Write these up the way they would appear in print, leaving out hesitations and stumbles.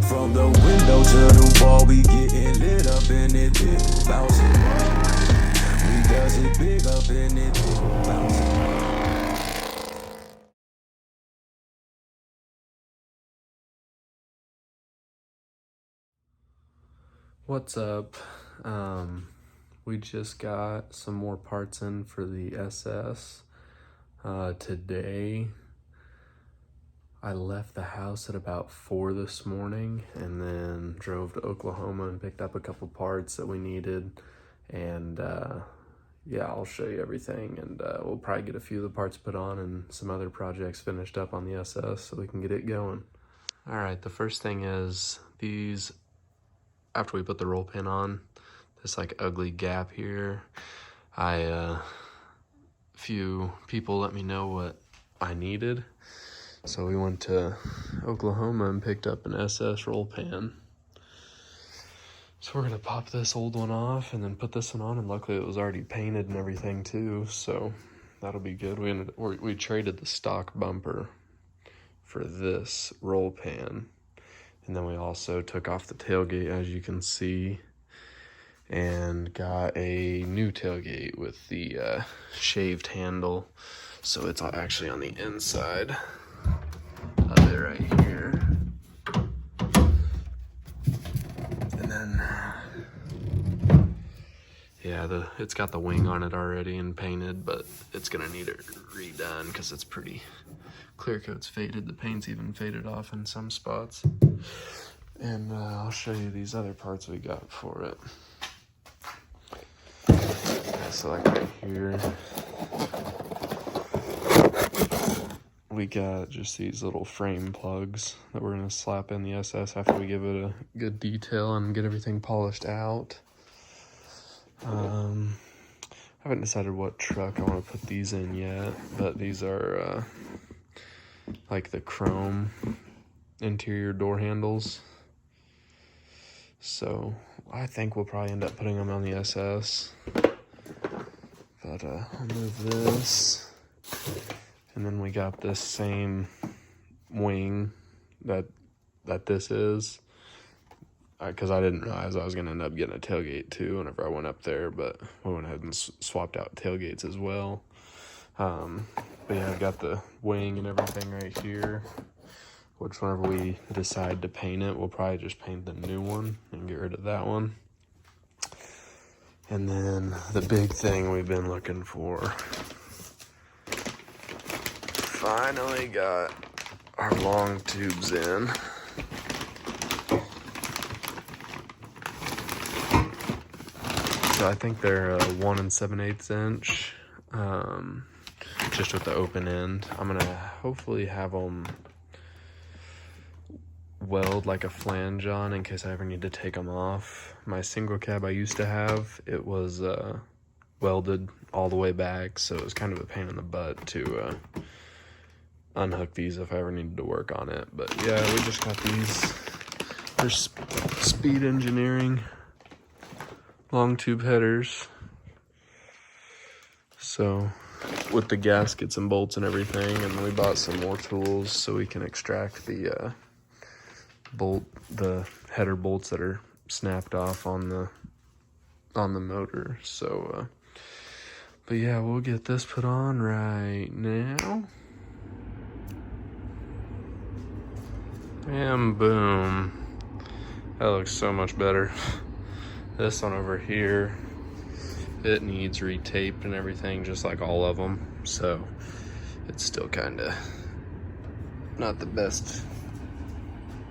From the window to the wall, we getting lit up in it, big bouncing. We does it big up in it, big bouncing. What's up? We just got some more parts in for the SS. Today, I left the house at about 4 this morning and then drove to Oklahoma and picked up a couple parts that we needed. And yeah, I'll show you everything, and we'll probably get a few of the parts put on and some other projects finished up on the SS so we can get it going. All right, the first thing is these. After we put the roll pin on, this like ugly gap here, few people let me know what I needed. So we went to Oklahoma and picked up an SS roll pan. So we're gonna pop this old one off and then put this one on, and luckily it was already painted and everything too, so that'll be good. We traded the stock bumper for this roll pan. And then we also took off the tailgate, as you can see, and got a new tailgate with the shaved handle. So it's actually on the inside of it right here. And then, yeah, it's got the wing on it already and painted, but it's gonna need it redone because it's pretty, clear coat's faded. The paint's even faded off in some spots. And I'll show you these other parts we got for it. Yeah, so like right here, we got just these little frame plugs that we're gonna slap in the SS after we give it a good detail and get everything polished out. I haven't decided what truck I want to put these in yet, but these are like the chrome interior door handles. So I think we'll probably end up putting them on the SS. But I'll move this. And then we got this same wing that this is. Because I didn't realize I was going to end up getting a tailgate too whenever I went up there. But we went ahead and swapped out tailgates as well. But yeah, I've got the wing and everything right here, which whenever we decide to paint it, we'll probably just paint the new one and get rid of that one. And then the big thing we've been looking for, finally got our long tubes in. So I think they're 1 7/8 inch. Just with the open end. I'm gonna hopefully have them weld like a flange on in case I ever need to take them off. My single cab I used to have, it was welded all the way back, so it was kind of a pain in the butt to unhook these if I ever needed to work on it. But yeah, we just got these. They're Speed Engineering long tube headers. So with the gaskets and bolts and everything, and we bought some more tools so we can extract the header bolts that are snapped off on the motor. So but yeah, we'll get this put on right now, and boom, that looks so much better. This one over here, it needs retaped and everything, just like all of them. So it's still kind of not the best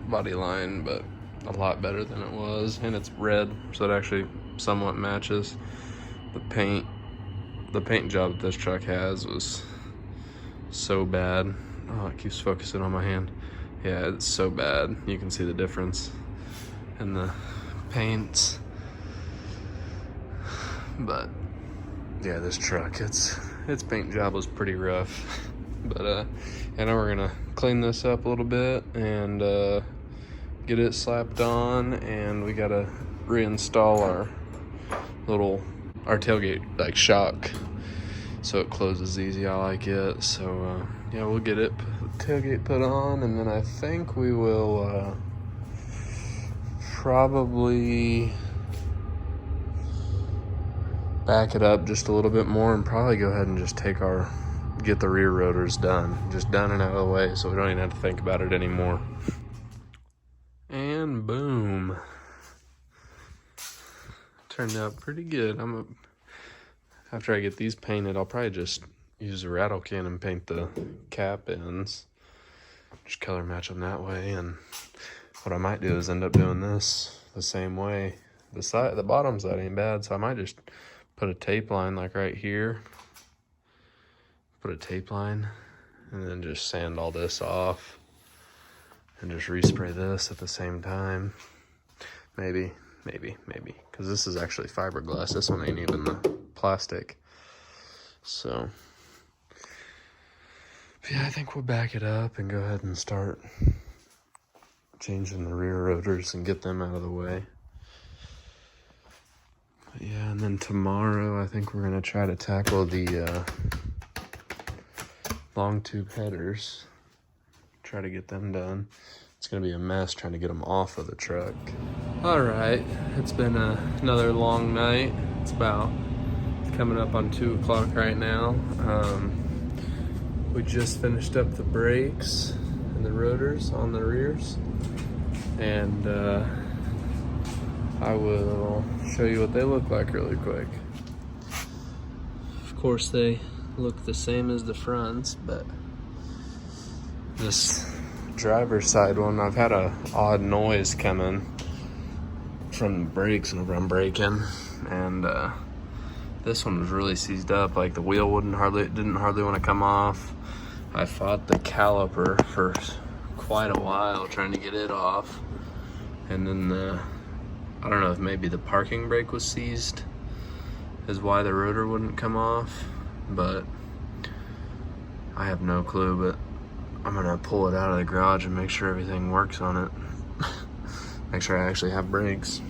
body line, but a lot better than it was. And it's red, so it actually somewhat matches. The paint job that this truck has was so bad. Oh, it keeps focusing on my hand. Yeah, it's so bad. You can see the difference in the paints. But yeah, this truck, its paint job was pretty rough. But and now we're gonna clean this up a little bit and get it slapped on, and we gotta reinstall our tailgate like shock so it closes easy. I like it. So yeah, we'll get tailgate put on, and then I think we will probably back it up just a little bit more and probably go ahead and just get the rear rotors done. Just done and out of the way so we don't even have to think about it anymore. And boom. Turned out pretty good. After I get these painted, I'll probably just use a rattle can and paint the cap ends. Just color match them that way. And what I might do is end up doing this the same way. The bottom side ain't bad, so I might just put a tape line like right here. Put a tape line and then just sand all this off and just respray this at the same time. Maybe, because this is actually fiberglass. This one ain't even the plastic. So, yeah, I think we'll back it up and go ahead and start changing the rear rotors and get them out of the way. But yeah, and then tomorrow I think we're gonna try to tackle the long tube headers. Try to get them done. It's gonna be a mess trying to get them off of the truck. All right, it's been another long night. It's coming up on 2 o'clock right now. We just finished up the brakes and the rotors on the rears, and I will show you what they look like really quick. Of course, they look the same as the fronts, but this driver's side one, I've had a odd noise coming from the brakes whenever I'm braking, and this one was really seized up. Like the wheel didn't hardly want to come off. I fought the caliper for quite a while trying to get it off, and then I don't know if maybe the parking brake was seized is why the rotor wouldn't come off, but I have no clue. But I'm gonna pull it out of the garage and make sure everything works on it. Make sure I actually have brakes.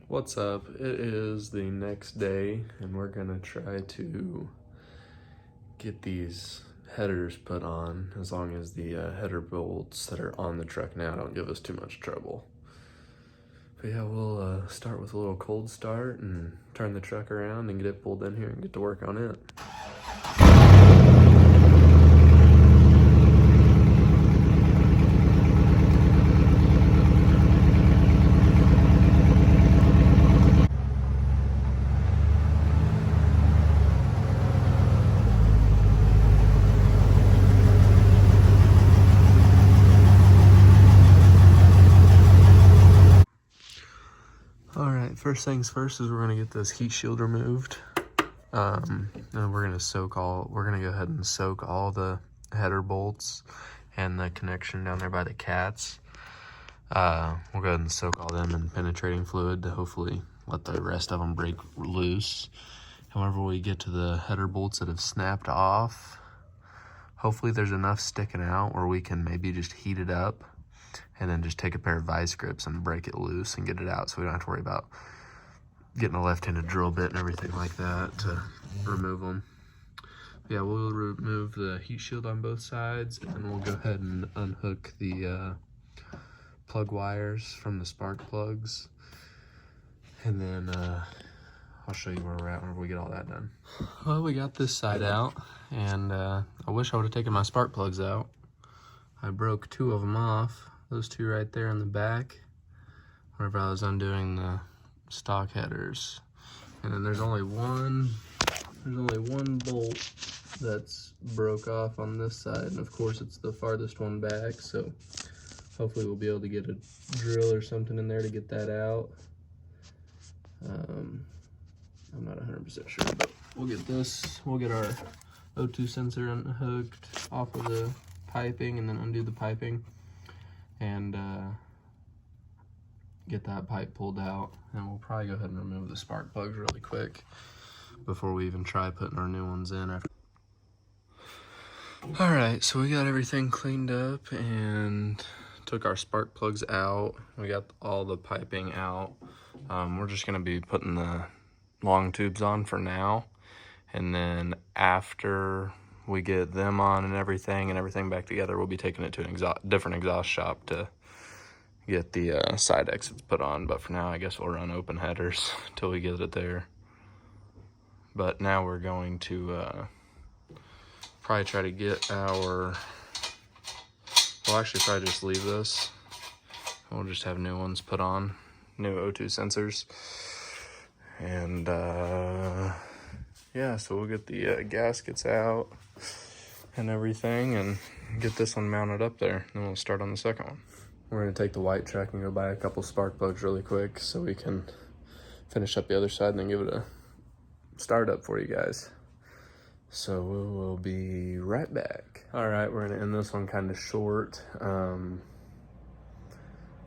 What's up? It is the next day and we're gonna try to get these headers put on, as long as the header bolts that are on the truck now don't give us too much trouble. But yeah, we'll start with a little cold start and turn the truck around and get it pulled in here and get to work on it. First things first is we're gonna get this heat shield removed, and we're gonna go ahead and soak all the header bolts and the connection down there by the cats. We'll go ahead and soak all them in penetrating fluid to hopefully let the rest of them break loose. However, we get to the header bolts that have snapped off, hopefully there's enough sticking out where we can maybe just heat it up and then just take a pair of vice grips and break it loose and get it out, so we don't have to worry about getting a left-handed drill bit and everything like that to remove them. Yeah, we'll remove the heat shield on both sides, and we'll go ahead and unhook the plug wires from the spark plugs, and then I'll show you where we're at whenever we get all that done. Well, we got this side out, and I wish I would have taken my spark plugs out. I broke 2 of them off, those 2 right there in the back, whenever I was undoing the stock headers. And then there's only one bolt that's broke off on this side, and of course it's the farthest one back, so hopefully we'll be able to get a drill or something in there to get that out. I'm not 100% sure, but we'll get our O2 sensor unhooked off of the piping and then undo the piping and get that pipe pulled out, and we'll probably go ahead and remove the spark plugs really quick before we even try putting our new ones in. All right, so we got everything cleaned up, and took our spark plugs out. We got all the piping out. We're just gonna be putting the long tubes on for now. And then after we get them on and everything back together, we'll be taking it to an different exhaust shop to get the side exits put on. But for now, I guess we'll run open headers until we get it there. But now we're going to probably try to get our, we'll actually probably just leave this. We'll just have new ones put on, new O2 sensors. And yeah, so we'll get the gaskets out and everything and get this one mounted up there. Then we'll start on the second one. We're gonna take the white truck and go buy a couple spark plugs really quick so we can finish up the other side and then give it a start up for you guys. So we will be right back. All right, we're gonna end this one kind of short.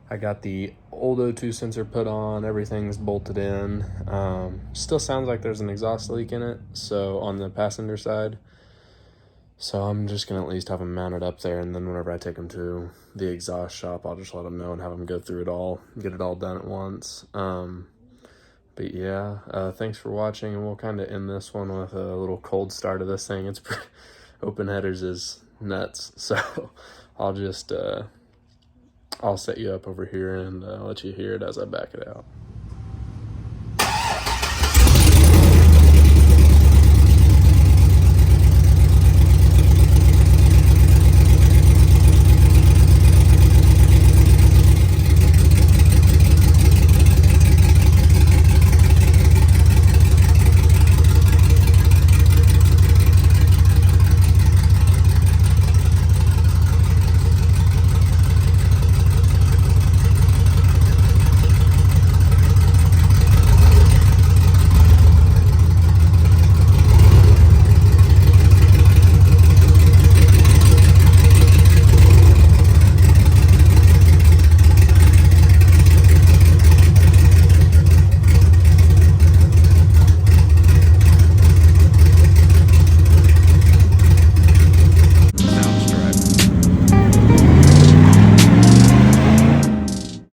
I got the old O2 sensor put on, everything's bolted in. Still sounds like there's an exhaust leak in it, so on the passenger side. So I'm just gonna at least have them mounted up there, and then whenever I take them to the exhaust shop, I'll just let them know and have them go through it all, get it all done at once. But yeah, thanks for watching, and we'll kind of end this one with a little cold start of this thing. It's open headers is nuts, so I'll just I'll set you up over here and let you hear it as I back it out.